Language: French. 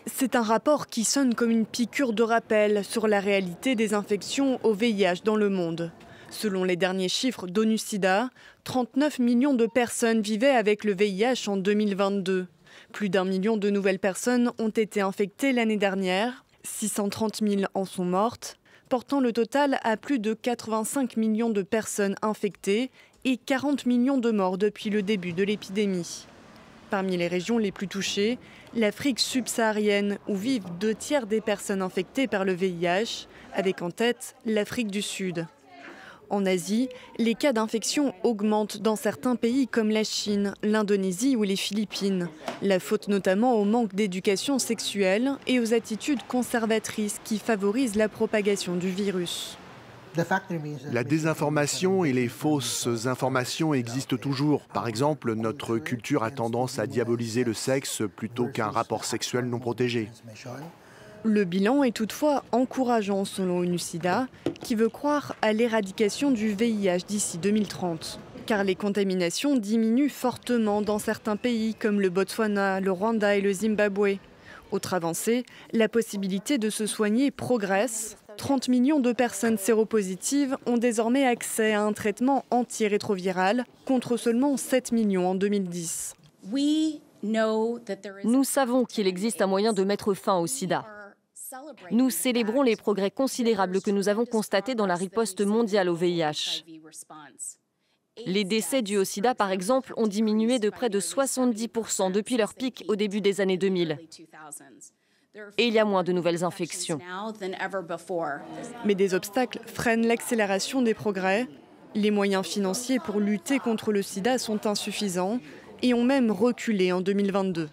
C'est un rapport qui sonne comme une piqûre de rappel sur la réalité des infections au VIH dans le monde. Selon les derniers chiffres d'ONU-SIDA, 39 millions de personnes vivaient avec le VIH en 2022. Plus d'1 million de nouvelles personnes ont été infectées l'année dernière, 630 000 en sont mortes, portant le total à plus de 85 millions de personnes infectées et 40 millions de morts depuis le début de l'épidémie. Parmi les régions les plus touchées, l'Afrique subsaharienne, où vivent 2/3 des personnes infectées par le VIH, avec en tête l'Afrique du Sud. En Asie, les cas d'infection augmentent dans certains pays comme la Chine, l'Indonésie ou les Philippines. La faute notamment au manque d'éducation sexuelle et aux attitudes conservatrices qui favorisent la propagation du virus. La désinformation et les fausses informations existent toujours. Par exemple, notre culture a tendance à diaboliser le sexe plutôt qu'un rapport sexuel non protégé. Le bilan est toutefois encourageant selon ONU-SIDA, qui veut croire à l'éradication du VIH d'ici 2030. Car les contaminations diminuent fortement dans certains pays comme le Botswana, le Rwanda et le Zimbabwe. Autre avancée, la possibilité de se soigner progresse. 30 millions de personnes séropositives ont désormais accès à un traitement antirétroviral contre seulement 7 millions en 2010. Nous savons qu'il existe un moyen de mettre fin au sida. Nous célébrons les progrès considérables que nous avons constatés dans la riposte mondiale au VIH. Les décès dus au sida, par exemple, ont diminué de près de 70% depuis leur pic au début des années 2000. Et il y a moins de nouvelles infections. Mais des obstacles freinent l'accélération des progrès. Les moyens financiers pour lutter contre le sida sont insuffisants et ont même reculé en 2022.